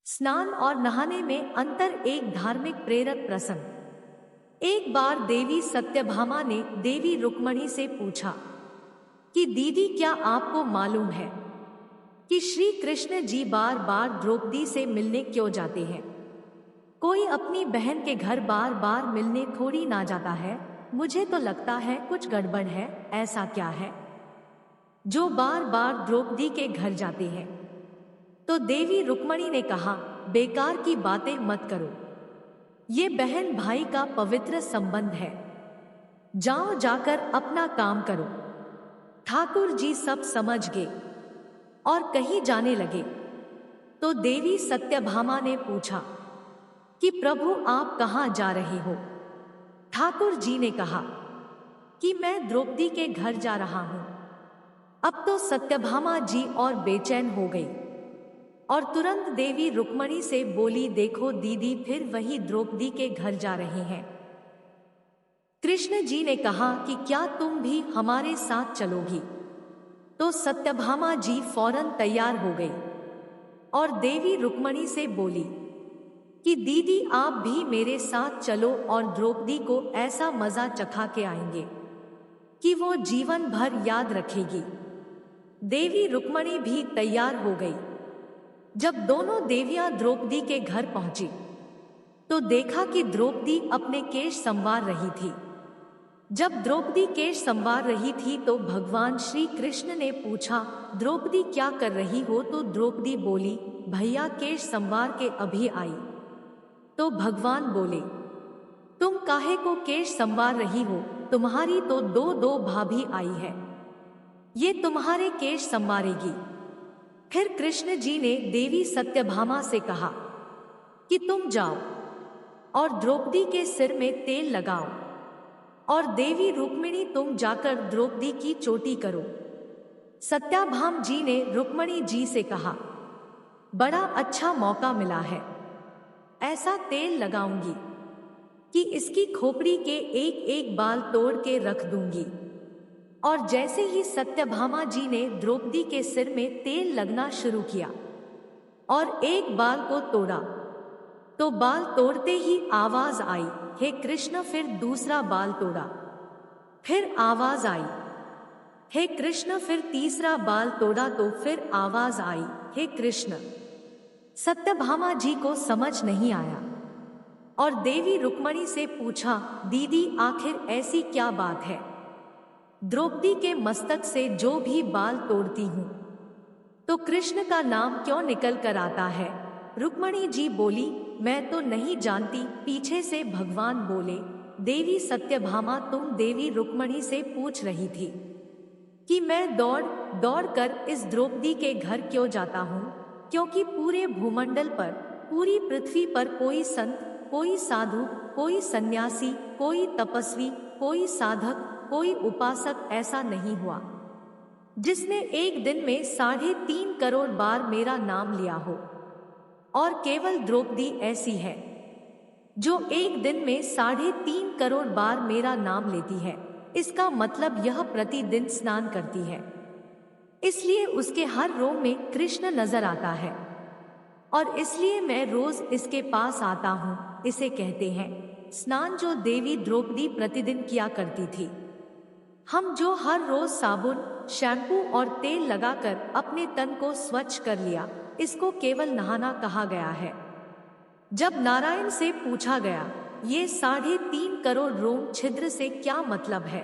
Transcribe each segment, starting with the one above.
स्नान और नहाने में अंतर। एक धार्मिक प्रेरक प्रसंग। एक बार देवी सत्यभामा ने देवी रुक्मणी से पूछा कि दीदी, क्या आपको मालूम है कि श्री कृष्ण जी बार बार द्रौपदी से मिलने क्यों जाते हैं? कोई अपनी बहन के घर बार बार मिलने थोड़ी ना जाता है। मुझे तो लगता है कुछ गड़बड़ है। ऐसा क्या है जो बार बार द्रौपदी के घर जाते हैं? तो देवी रुक्मणी ने कहा, बेकार की बातें मत करो। ये बहन भाई का पवित्र संबंध है। जाओ, जाकर अपना काम करो। ठाकुर जी सब समझ गए और कहीं जाने लगे। तो देवी सत्यभामा ने पूछा कि प्रभु, आप कहाँ जा रहे हो? ठाकुर जी ने कहा कि मैं द्रौपदी के घर जा रहा हूं। अब तो सत्यभामा जी और बेचैन हो गई और तुरंत देवी रुक्मणी से बोली, देखो दीदी, फिर वही द्रौपदी के घर जा रहे हैं। कृष्ण जी ने कहा कि क्या तुम भी हमारे साथ चलोगी? तो सत्यभामा जी फौरन तैयार हो गई और देवी रुक्मणी से बोली कि दीदी, आप भी मेरे साथ चलो और द्रौपदी को ऐसा मजा चखा के आएंगे कि वो जीवन भर याद रखेगी। देवी रुक्मणी भी तैयार हो गई। जब दोनों देवियां द्रौपदी के घर पहुंची तो देखा कि द्रौपदी अपने केश संवार रही थी। जब द्रौपदी केश संवार रही थी तो भगवान श्री कृष्ण ने पूछा, द्रौपदी क्या कर रही हो? तो द्रौपदी बोली, भैया केश संवार के अभी आई। तो भगवान बोले, तुम काहे को केश संवार रही हो? तुम्हारी तो दो भाभी आई है, ये तुम्हारे केश संवारेगी। फिर कृष्ण जी ने देवी सत्यभामा से कहा कि तुम जाओ और द्रौपदी के सिर में तेल लगाओ, और देवी रुक्मिणी, तुम जाकर द्रौपदी की चोटी करो। सत्याभाम जी ने रुक्मणी जी से कहा, बड़ा अच्छा मौका मिला है। ऐसा तेल लगाऊंगी कि इसकी खोपड़ी के एक एक बाल तोड़ के रख दूंगी। और जैसे ही सत्यभामा जी ने द्रौपदी के सिर में तेल लगना शुरू किया और एक बाल को तोड़ा तो बाल तोड़ते ही आवाज आई, हे कृष्ण। फिर दूसरा बाल तोड़ा, फिर आवाज आई, हे कृष्ण। फिर तीसरा बाल तोड़ा तो फिर आवाज आई, हे कृष्ण। सत्यभामा जी को समझ नहीं आया और देवी रुक्मणी से पूछा, दीदी, आखिर ऐसी क्या बात है? द्रौपदी के मस्तक से जो भी बाल तोड़ती हूं तो कृष्ण का नाम क्यों निकल कर आता है? रुक्मणी जी बोली, मैं तो नहीं जानती। पीछे से भगवान बोले, देवी सत्यभामा, तुम देवी रुक्मणी से पूछ रही थी कि मैं दौड़ दौड़ कर इस द्रौपदी के घर क्यों जाता हूं, क्योंकि पूरे भूमंडल पर, पूरी पृथ्वी पर कोई संत, कोई साधु, कोई सन्यासी, कोई तपस्वी, कोई साधक, कोई उपासक ऐसा नहीं हुआ जिसने एक दिन में 3.5 करोड़ बार मेरा नाम लिया हो। और केवल द्रौपदी ऐसी है जो एक दिन में 3.5 करोड़ बार मेरा नाम लेती है। इसका मतलब यह प्रतिदिन स्नान करती है, इसलिए उसके हर रोम में कृष्ण नजर आता है और इसलिए मैं रोज इसके पास आता हूँ। इसे कहते हैं स्नान, जो देवी द्रौपदी प्रतिदिन किया करती थी। हम जो हर रोज साबुन, शैम्पू और तेल लगाकर अपने तन को स्वच्छ कर लिया, इसको केवल नहाना कहा गया है। जब नारायण से पूछा गया, ये 3.5 करोड़ रोम छिद्र से क्या मतलब है,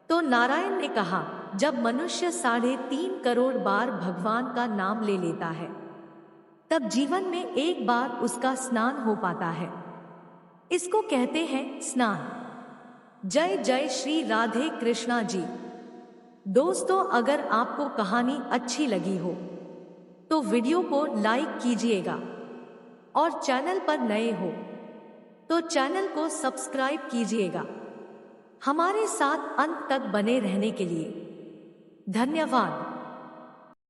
तो नारायण ने कहा, जब मनुष्य 3.5 करोड़ बार भगवान का नाम ले लेता है तब जीवन में एक बार उसका स्नान हो पाता है। इसको कहते हैं स्नान। जय जय श्री राधे कृष्णा जी। दोस्तों, अगर आपको कहानी अच्छी लगी हो तो वीडियो को लाइक कीजिएगा और चैनल पर नए हो तो चैनल को सब्सक्राइब कीजिएगा। हमारे साथ अंत तक बने रहने के लिए धन्यवाद।